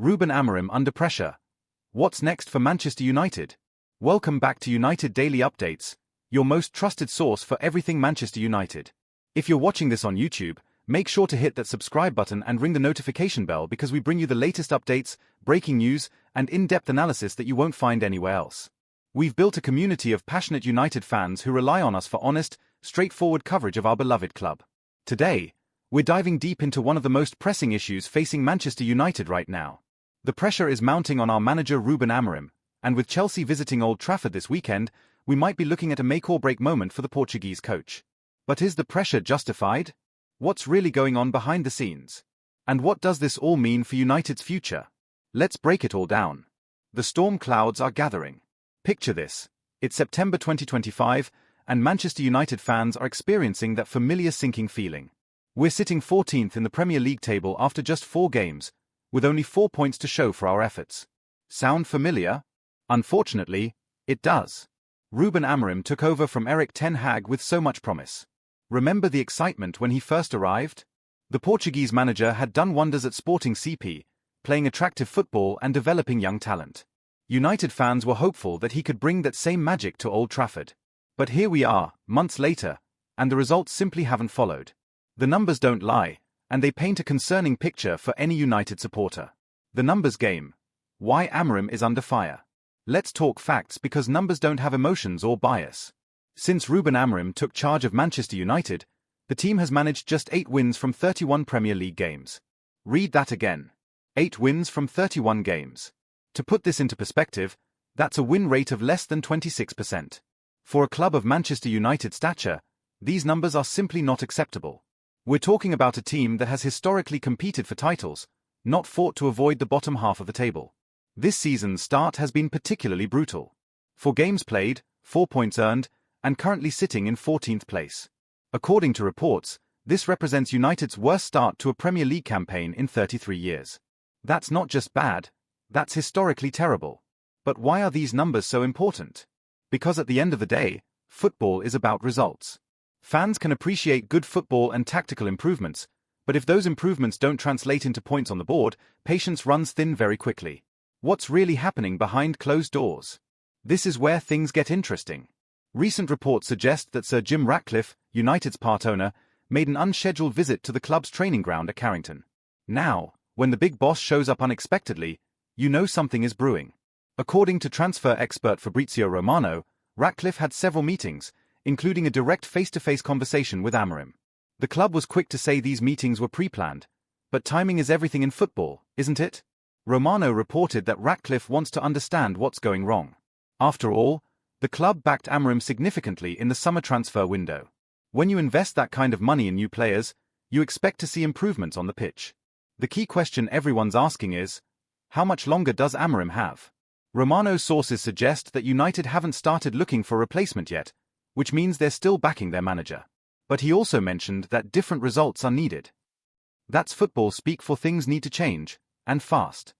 Ruben Amorim under pressure. What's next for Manchester United? Welcome back to United Daily Updates, your most trusted source for everything Manchester United. If you're watching this on YouTube, make sure to hit that subscribe button and ring the notification bell because we bring you the latest updates, breaking news, and in-depth analysis that you won't find anywhere else. We've built a community of passionate United fans who rely on us for honest, straightforward coverage of our beloved club. Today, we're diving deep into one of the most pressing issues facing Manchester United right now. The pressure is mounting on our manager Ruben Amorim, and with Chelsea visiting Old Trafford this weekend, we might be looking at a make-or-break moment for the Portuguese coach. But is the pressure justified? What's really going on behind the scenes? And what does this all mean for United's future? Let's break it all down. The storm clouds are gathering. Picture this. It's September 2025, and Manchester United fans are experiencing that familiar sinking feeling. We're sitting 14th in the Premier League table after just 4 games, with only 4 points to show for our efforts. Sound familiar? Unfortunately, it does. Ruben Amorim took over from Erik ten Hag with so much promise. Remember the excitement when he first arrived? The Portuguese manager had done wonders at Sporting CP, playing attractive football and developing young talent. United fans were hopeful that he could bring that same magic to Old Trafford. But here we are, months later, and the results simply haven't followed. The numbers don't lie, and they paint a concerning picture for any United supporter. The numbers game. Why Amorim is under fire. Let's talk facts because numbers don't have emotions or bias. Since Ruben Amorim took charge of Manchester United, the team has managed just 8 wins from 31 Premier League games. Read that again. 8 wins from 31 games. To put this into perspective, that's a win rate of less than 26%. For a club of Manchester United stature, these numbers are simply not acceptable. We're talking about a team that has historically competed for titles, not fought to avoid the bottom half of the table. This season's start has been particularly brutal. 4 games played, 4 points earned, and currently sitting in 14th place. According to reports, this represents United's worst start to a Premier League campaign in 33 years. That's not just bad, that's historically terrible. But why are these numbers so important? Because at the end of the day, football is about results. Fans can appreciate good football and tactical improvements, but if those improvements don't translate into points on the board, patience runs thin very quickly. What's really happening behind closed doors? This is where things get interesting. Recent reports suggest that Sir Jim Ratcliffe, United's part owner, made an unscheduled visit to the club's training ground at Carrington. Now, when the big boss shows up unexpectedly, you know something is brewing. According to transfer expert Fabrizio Romano, Ratcliffe had several meetings, including a direct face-to-face conversation with Amorim. The club was quick to say these meetings were pre-planned, but timing is everything in football, isn't it? Romano reported that Ratcliffe wants to understand what's going wrong. After all, the club backed Amorim significantly in the summer transfer window. When you invest that kind of money in new players, you expect to see improvements on the pitch. The key question everyone's asking is, how much longer does Amorim have? Romano's sources suggest that United haven't started looking for a replacement yet, which means they're still backing their manager. But he also mentioned that different results are needed. That's football speak for things need to change, and fast.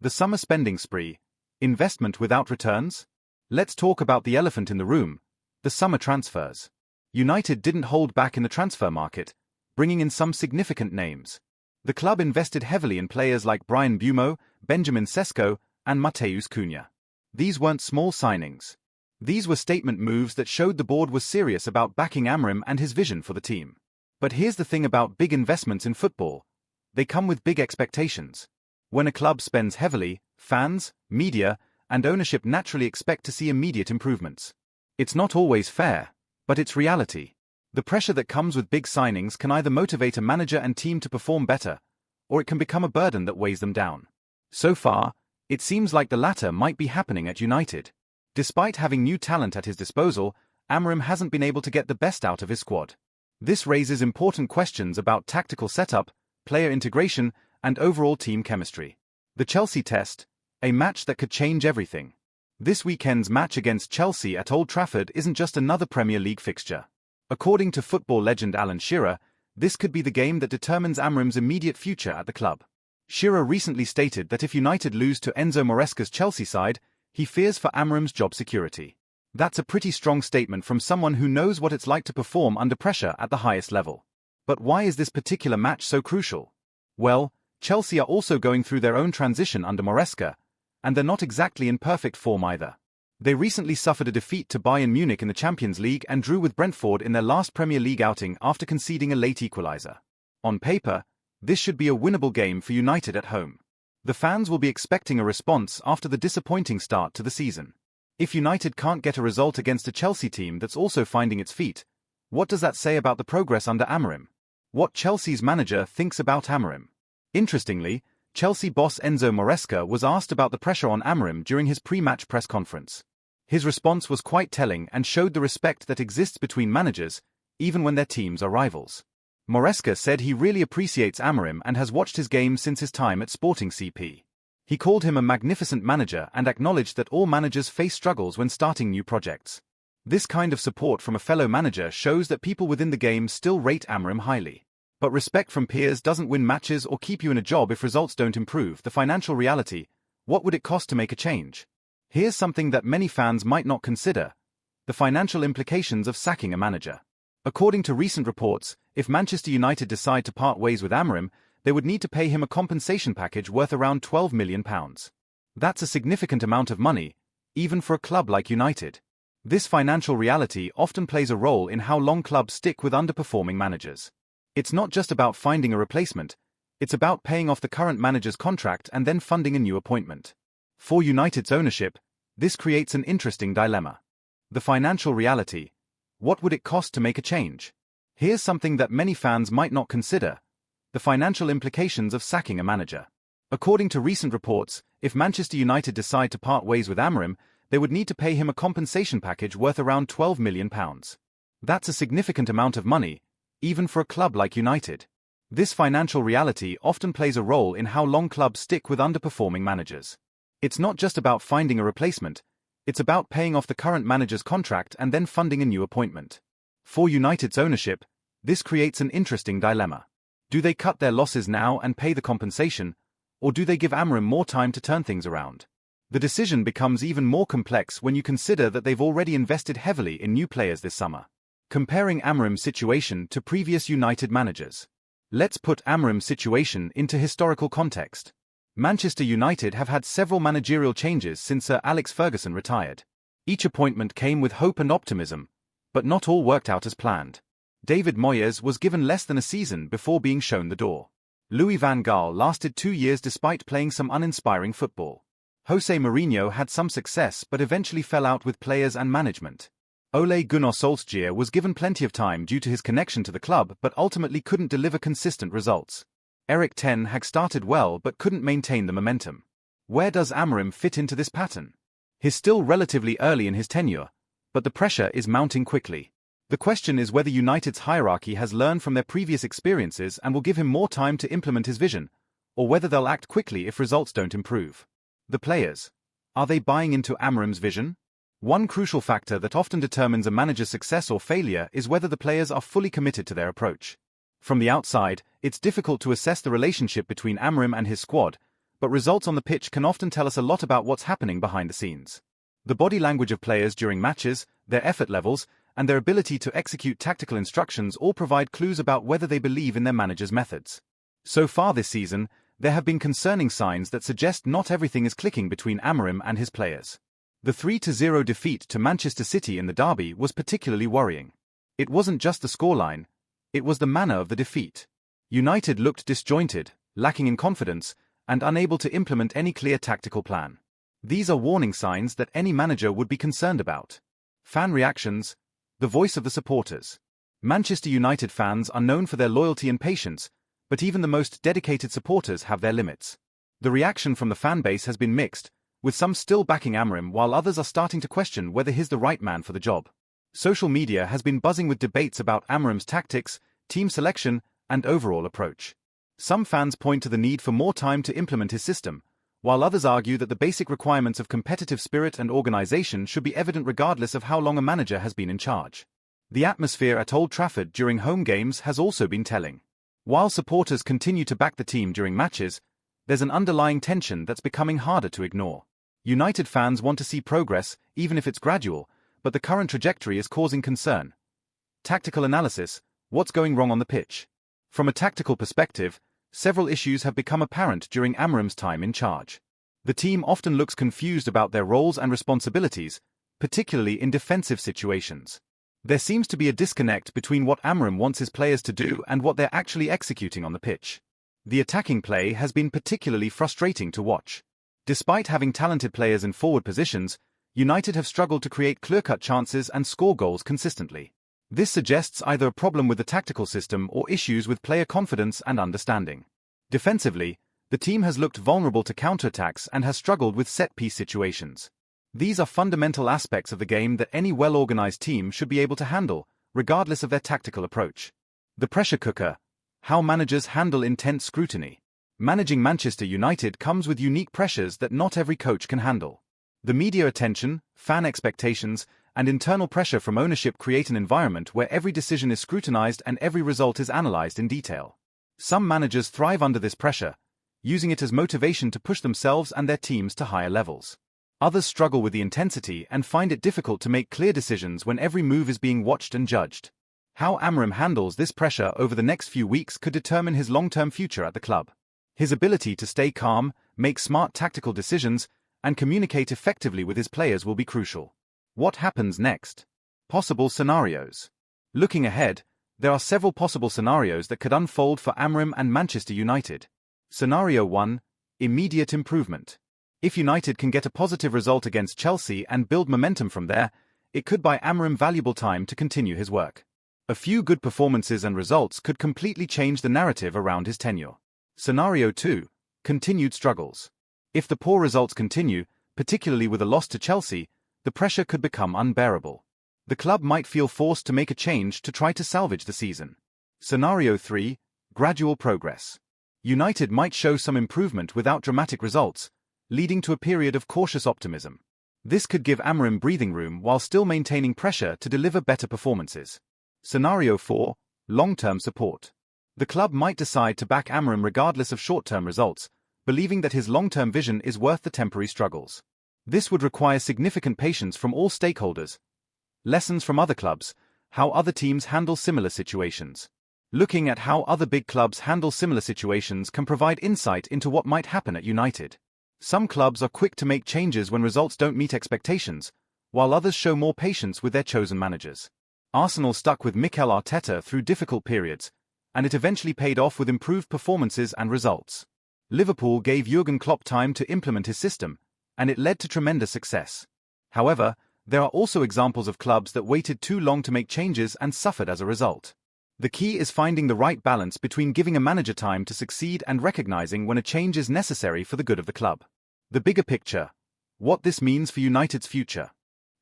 The summer spending spree, investment without returns? Let's talk about the elephant in the room, the summer transfers. United didn't hold back in the transfer market, bringing in some significant names. The club invested heavily in players like Bryan Mbeumo, Benjamin Sesko, and Matheus Cunha. These weren't small signings. These were statement moves that showed the board was serious about backing Amorim and his vision for the team. But here's the thing about big investments in football. They come with big expectations. When a club spends heavily, fans, media, and ownership naturally expect to see immediate improvements. It's not always fair, but it's reality. The pressure that comes with big signings can either motivate a manager and team to perform better, or it can become a burden that weighs them down. So far, it seems like the latter might be happening at United. Despite having new talent at his disposal, Amorim hasn't been able to get the best out of his squad. This raises important questions about tactical setup, player integration, and overall team chemistry. The Chelsea test, a match that could change everything. This weekend's match against Chelsea at Old Trafford isn't just another Premier League fixture. According to football legend Alan Shearer, this could be the game that determines Amorim's immediate future at the club. Shearer recently stated that if United lose to Enzo Maresca's Chelsea side, he fears for Amorim's job security. That's a pretty strong statement from someone who knows what it's like to perform under pressure at the highest level. But why is this particular match so crucial? Well, Chelsea are also going through their own transition under Maresca, and they're not exactly in perfect form either. They recently suffered a defeat to Bayern Munich in the Champions League and drew with Brentford in their last Premier League outing after conceding a late equaliser. On paper, this should be a winnable game for United at home. The fans will be expecting a response after the disappointing start to the season. If United can't get a result against a Chelsea team that's also finding its feet, what does that say about the progress under Amorim? What Chelsea's manager thinks about Amorim? Interestingly, Chelsea boss Enzo Maresca was asked about the pressure on Amorim during his pre-match press conference. His response was quite telling and showed the respect that exists between managers, even when their teams are rivals. Maresca said he really appreciates Amorim and has watched his games since his time at Sporting CP. He called him a magnificent manager and acknowledged that all managers face struggles when starting new projects. This kind of support from a fellow manager shows that people within the game still rate Amorim highly. But respect from peers doesn't win matches or keep you in a job if results don't improve. The financial reality: what would it cost to make a change? Here's something that many fans might not consider: the financial implications of sacking a manager. According to recent reports, if Manchester United decide to part ways with Amorim, they would need to pay him a compensation package worth around £12 million. That's a significant amount of money, even for a club like United. This financial reality often plays a role in how long clubs stick with underperforming managers. It's not just about finding a replacement, it's about paying off the current manager's contract and then funding a new appointment. For United's ownership, this creates an interesting dilemma. The financial reality: what would it cost to make a change? Here's something that many fans might not consider: the financial implications of sacking a manager. According to recent reports, if Manchester United decide to part ways with Amorim, they would need to pay him a compensation package worth around £12 million. That's a significant amount of money, even for a club like United. This financial reality often plays a role in how long clubs stick with underperforming managers. It's not just about finding a replacement, it's about paying off the current manager's contract and then funding a new appointment. For United's ownership, this creates an interesting dilemma. Do they cut their losses now and pay the compensation, or do they give Amorim more time to turn things around? The decision becomes even more complex when you consider that they've already invested heavily in new players this summer. Comparing Amorim's situation to previous United managers. Let's put Amorim's situation into historical context. Manchester United have had several managerial changes since Sir Alex Ferguson retired. Each appointment came with hope and optimism, but not all worked out as planned. David Moyes was given less than a season before being shown the door. Louis van Gaal lasted 2 years despite playing some uninspiring football. Jose Mourinho had some success but eventually fell out with players and management. Ole Gunnar Solskjaer was given plenty of time due to his connection to the club but ultimately couldn't deliver consistent results. Erik ten Hag started well but couldn't maintain the momentum. Where does Amorim fit into this pattern? He's still relatively early in his tenure, but the pressure is mounting quickly. The question is whether United's hierarchy has learned from their previous experiences and will give him more time to implement his vision, or whether they'll act quickly if results don't improve. The players: are they buying into Amorim's vision? One crucial factor that often determines a manager's success or failure is whether the players are fully committed to their approach. From the outside, it's difficult to assess the relationship between Amorim and his squad, but results on the pitch can often tell us a lot about what's happening behind the scenes. The body language of players during matches, their effort levels, and their ability to execute tactical instructions all provide clues about whether they believe in their manager's methods. So far this season, there have been concerning signs that suggest not everything is clicking between Amorim and his players. The 3-0 defeat to Manchester City in the derby was particularly worrying. It wasn't just the scoreline, it was the manner of the defeat. United looked disjointed, lacking in confidence, and unable to implement any clear tactical plan. These are warning signs that any manager would be concerned about. Fan reactions: the voice of the supporters. Manchester United fans are known for their loyalty and patience, but even the most dedicated supporters have their limits. The reaction from the fan base has been mixed, with some still backing Amorim while others are starting to question whether he's the right man for the job. Social media has been buzzing with debates about Amorim's tactics, team selection, and overall approach. Some fans point to the need for more time to implement his system, while others argue that the basic requirements of competitive spirit and organization should be evident regardless of how long a manager has been in charge. The atmosphere at Old Trafford during home games has also been telling. While supporters continue to back the team during matches, there's an underlying tension that's becoming harder to ignore. United fans want to see progress, even if it's gradual, but the current trajectory is causing concern. Tactical analysis: what's going wrong on the pitch? From a tactical perspective, several issues have become apparent during Amorim's time in charge. The team often looks confused about their roles and responsibilities, particularly in defensive situations. There seems to be a disconnect between what Amorim wants his players to do and what they're actually executing on the pitch. The attacking play has been particularly frustrating to watch. Despite having talented players in forward positions, United have struggled to create clear-cut chances and score goals consistently. This suggests either a problem with the tactical system or issues with player confidence and understanding. Defensively, the team has looked vulnerable to counterattacks and has struggled with set-piece situations. These are fundamental aspects of the game that any well-organized team should be able to handle, regardless of their tactical approach. The pressure cooker: how managers handle intense scrutiny. Managing Manchester United comes with unique pressures that not every coach can handle. The media attention, fan expectations, and internal pressure from ownership create an environment where every decision is scrutinized and every result is analyzed in detail. Some managers thrive under this pressure, using it as motivation to push themselves and their teams to higher levels. Others struggle with the intensity and find it difficult to make clear decisions when every move is being watched and judged. How Amorim handles this pressure over the next few weeks could determine his long-term future at the club. His ability to stay calm, make smart tactical decisions, and communicate effectively with his players will be crucial. What happens next? Possible scenarios. Looking ahead, there are several possible scenarios that could unfold for Amorim and Manchester United. Scenario 1. Immediate improvement. If United can get a positive result against Chelsea and build momentum from there, it could buy Amorim valuable time to continue his work. A few good performances and results could completely change the narrative around his tenure. Scenario 2. Continued struggles. If the poor results continue, particularly with a loss to Chelsea, the pressure could become unbearable. The club might feel forced to make a change to try to salvage the season. Scenario 3. Gradual progress. United might show some improvement without dramatic results, leading to a period of cautious optimism. This could give Amorim breathing room while still maintaining pressure to deliver better performances. Scenario 4. Long-term support. The club might decide to back Amorim regardless of short-term results, believing that his long-term vision is worth the temporary struggles. This would require significant patience from all stakeholders. Lessons from other clubs: how other teams handle similar situations. Looking at how other big clubs handle similar situations can provide insight into what might happen at United. Some clubs are quick to make changes when results don't meet expectations, while others show more patience with their chosen managers. Arsenal stuck with Mikel Arteta through difficult periods, and it eventually paid off with improved performances and results. Liverpool gave Jurgen Klopp time to implement his system, and it led to tremendous success. However, there are also examples of clubs that waited too long to make changes and suffered as a result. The key is finding the right balance between giving a manager time to succeed and recognizing when a change is necessary for the good of the club. The bigger picture: what this means for United's future.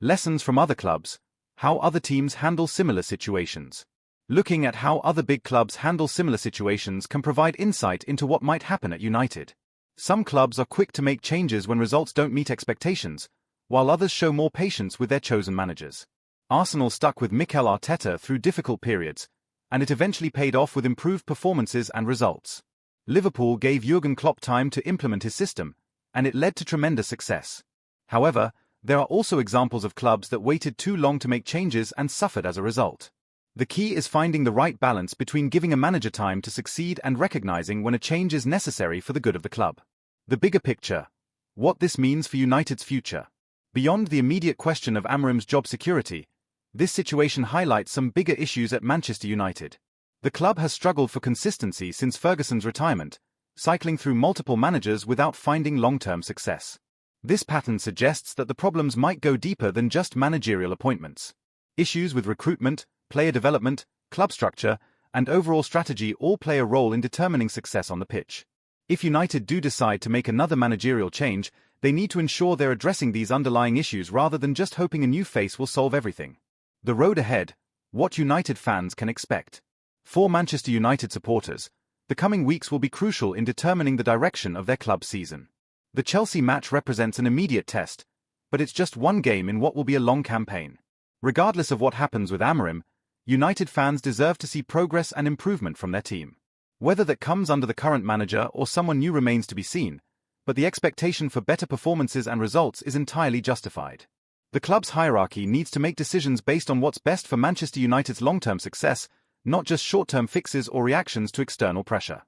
Lessons from other clubs: how other teams handle similar situations. Looking at how other big clubs handle similar situations can provide insight into what might happen at United. Some clubs are quick to make changes when results don't meet expectations, while others show more patience with their chosen managers. Arsenal stuck with Mikel Arteta through difficult periods, and it eventually paid off with improved performances and results. Liverpool gave Jurgen Klopp time to implement his system, and it led to tremendous success. However, there are also examples of clubs that waited too long to make changes and suffered as a result. The key is finding the right balance between giving a manager time to succeed and recognizing when a change is necessary for the good of the club. The bigger picture: what this means for United's future. Beyond the immediate question of Amorim's job security, this situation highlights some bigger issues at Manchester United. The club has struggled for consistency since Ferguson's retirement, cycling through multiple managers without finding long-term success. This pattern suggests that the problems might go deeper than just managerial appointments. Issues with recruitment, player development, club structure, and overall strategy all play a role in determining success on the pitch. If United do decide to make another managerial change, they need to ensure they're addressing these underlying issues rather than just hoping a new face will solve everything. The road ahead: what United fans can expect. For Manchester United supporters, the coming weeks will be crucial in determining the direction of their club season. The Chelsea match represents an immediate test, but it's just one game in what will be a long campaign. Regardless of what happens with Amorim, United fans deserve to see progress and improvement from their team. Whether that comes under the current manager or someone new remains to be seen, but the expectation for better performances and results is entirely justified. The club's hierarchy needs to make decisions based on what's best for Manchester United's long-term success, not just short-term fixes or reactions to external pressure.